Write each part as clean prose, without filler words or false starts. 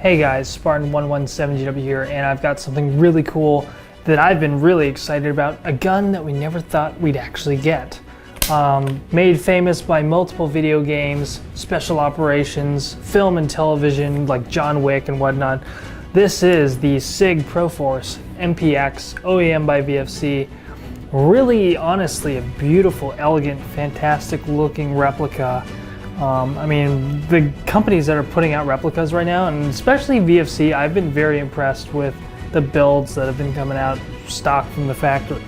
Hey guys, Spartan117GW here, and I've got something really cool that I've been really excited about, a gun that we never thought we'd actually get. Made famous by multiple video games, special operations, film and television like John Wick and whatnot. This is the SIG Proforce MPX, OEM by VFC. Really, honestly, a beautiful, elegant, fantastic looking replica. I mean, the companies that are putting out replicas right now, and especially VFC, I've been very impressed with the builds that have been coming out stock from the factory.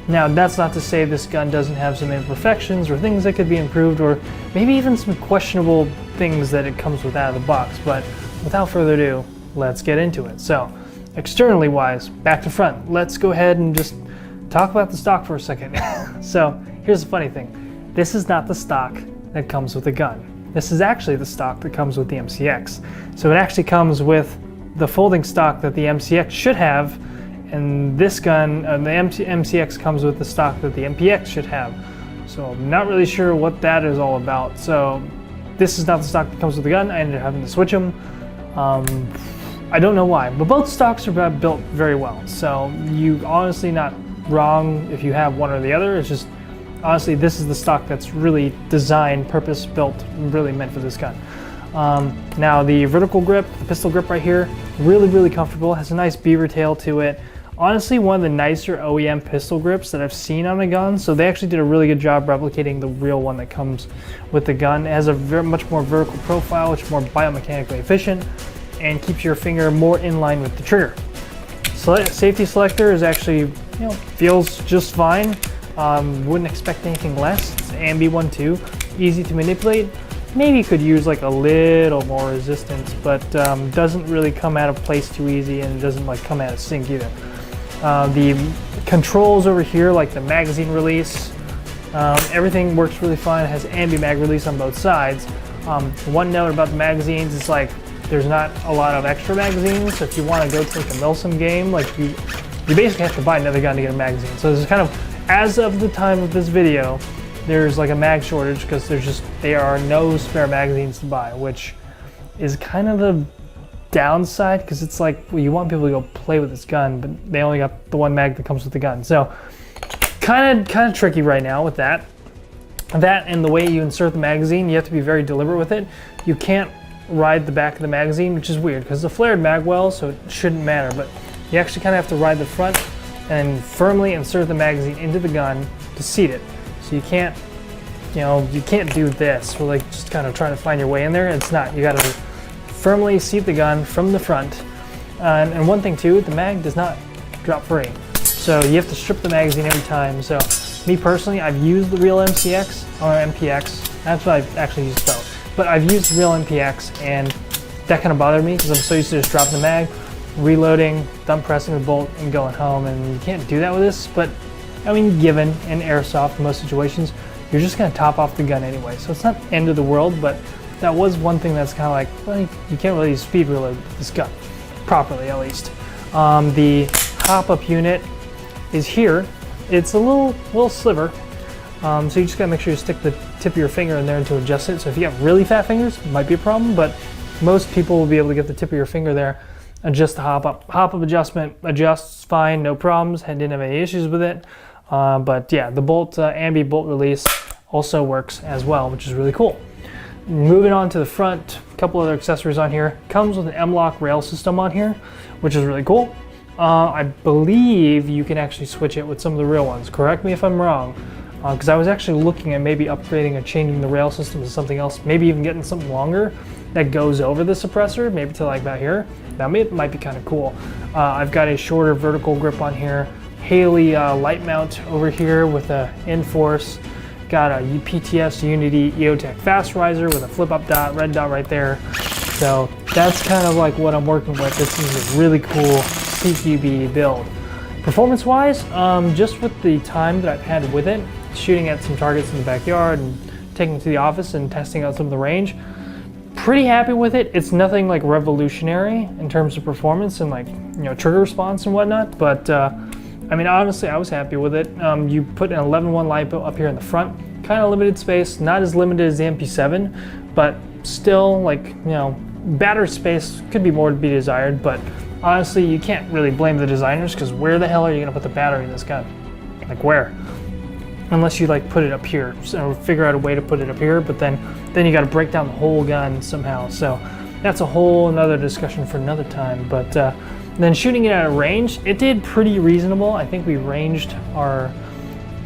Now, that's not to say this gun doesn't have some imperfections or things that could be improved, or maybe even some questionable things that it comes with out of the box, but without further ado, let's get into it. So, externally wise, back to front, let's go ahead and just talk about the stock for a second. So, here's the funny thing. This is not the stock that comes with the gun. This is actually the stock that comes with the MCX. So it actually comes with the folding stock that the MCX should have, and this gun, the MCX comes with the stock that the MPX should have. So I'm not really sure what that is all about. So this is not the stock that comes with the gun. I ended up having to switch them. I don't know why, but both stocks are built very well. So you honestly not wrong if you have one or the other. It's just, honestly, this is the stock that's really designed, purpose-built, really meant for this gun. Now the vertical grip, the pistol grip right here, really comfortable, has a nice beaver tail to it. Honestly, one of the nicer OEM pistol grips that I've seen on a gun, so they actually did a really good job replicating the real one that comes with the gun. It has a much more vertical profile, which is more biomechanically efficient, and keeps your finger more in line with the trigger. Safety selector is actually, feels just fine. Wouldn't expect anything less. It's Ambi 1.2, easy to manipulate. Maybe could use like a little more resistance, but doesn't really come out of place too easy, and it doesn't like come out of sync either. The controls over here, like the magazine release, everything works really fine. It has Ambi mag release on both sides. One note about the magazines is like there's not a lot of extra magazines, so if you want to go to like a Milsim game, like you basically have to buy another gun to get a magazine. So this is kind of, as of the time of this video, there's like a mag shortage because there are no spare magazines to buy, which is kind of the downside, because it's like, well, you want people to go play with this gun, but they only got the one mag that comes with the gun. So kind of tricky right now with that. That and the way you insert the magazine, you have to be very deliberate with it. You can't ride the back of the magazine, which is weird because it's a flared Magwell, so it shouldn't matter, but you actually kind of have to ride the front and firmly insert the magazine into the gun to seat it. So you can't, you can't do this. We're like just kind of trying to find your way in there. It's not. You got to firmly seat the gun from the front. And one thing too, the mag does not drop free. So you have to strip the magazine every time. So me personally, I've used the real MCX or MPX. That's what I've actually used both. But I've used the real MPX, and that kind of bothered me because I'm so used to just dropping the mag, reloading, thumb pressing the bolt, and going home, and you can't do that with this. But I mean, given in Airsoft in most situations, you're just going to top off the gun anyway, so it's not the end of the world. But that was one thing that's kind of like, well, you can't really speed reload this gun properly, at least. The Hopup unit is here. It's a little sliver, so you just got to make sure you stick the tip of your finger in there to adjust it. So if you have really fat fingers, it might be a problem, but most people will be able to get the tip of your finger there. Adjust the Hopup adjustment, adjusts fine, no problems. I didn't have any issues with it. But yeah, the bolt, Ambi bolt release also works as well, which is really cool. Moving on to the front, a couple other accessories on here. Comes with an M-LOK Rail system on here, which is really cool. I believe you can actually switch it with some of the real ones. Correct me if I'm wrong, because I was actually looking at maybe upgrading or changing the rail system to something else, maybe even getting something longer that goes over the suppressor, maybe to like about here. That might be kind of cool. I've got a shorter vertical grip on here. Haley light mount over here with a Enforce. Got a PTS Unity EOTech fast riser with a flip up dot, red dot right there. So that's kind of like what I'm working with. This is a really cool CQB build. Performance wise, just with the time that I've had with it, shooting at some targets in the backyard and taking it to the office and testing out some of the range, pretty happy with it. It's nothing like revolutionary in terms of performance and like, trigger response and whatnot, but I mean, honestly, I was happy with it. You put an 11.1 LiPo up here in the front, kind of limited space, not as limited as the MP7, but still, like, Battery space could be more to be desired, but honestly, you can't really blame the designers, because where the hell are you gonna put the battery in this gun? Like where? Unless you like put it up here, so figure out a way to put it up here, but then you gotta break down the whole gun somehow. So that's a whole another discussion for another time. But then shooting it at a range, it did pretty reasonable. I think we ranged our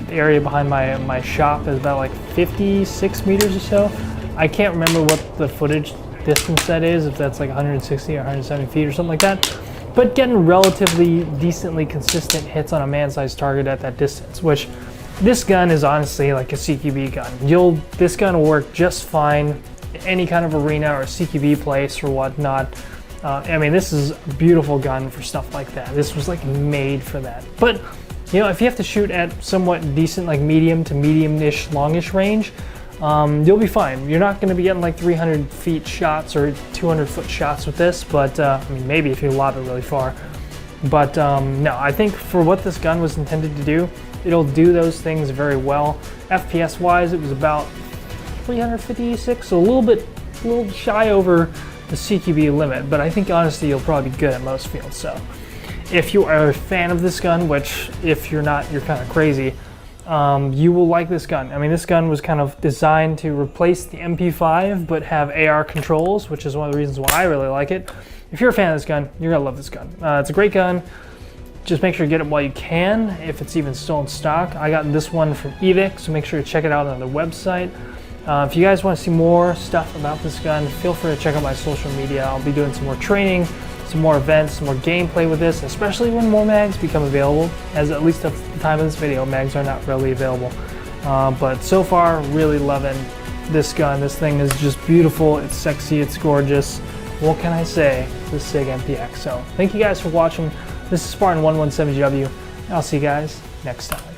area behind my shop is about like 56 meters or so. I can't remember what the footage distance that is, if that's like 160 or 170 feet or something like that. But getting relatively decently consistent hits on a man-sized target at that distance, which this gun is honestly like a CQB gun. This gun will work just fine in any kind of arena or CQB place or whatnot. I mean, this is a beautiful gun for stuff like that. This was like made for that. But you know, if you have to shoot at somewhat decent, like medium to medium-ish, longish range, you'll be fine. You're not going to be getting like 300 feet shots or 200 foot shots with this, but I mean, maybe if you lob it really far. But no, I think for what this gun was intended to do, it'll do those things very well. FPS wise, it was about 356, so a little shy over the CQB limit, but I think honestly you'll probably be good at most fields. So if you are a fan of this gun, which if you're not, you're kind of crazy, you will like this gun. I mean, this gun was kind of designed to replace the MP5 but have AR controls, which is one of the reasons why I really like it. If you're a fan of this gun, you're gonna love this gun. It's a great gun. Just make sure you get it while you can, if it's even still in stock. I got this one from eBay, so make sure to check it out on the website. If you guys want to see more stuff about this gun, feel free to check out my social media. I'll be doing some more training, some more events, some more gameplay with this, especially when more mags become available, as at least at the time of this video, mags are not readily available. But so far, really loving this gun. This thing is just beautiful, it's sexy, it's gorgeous. What can I say? It's a SIG MPX. So thank you guys for watching. This is Spartan 117GW. I'll see you guys next time.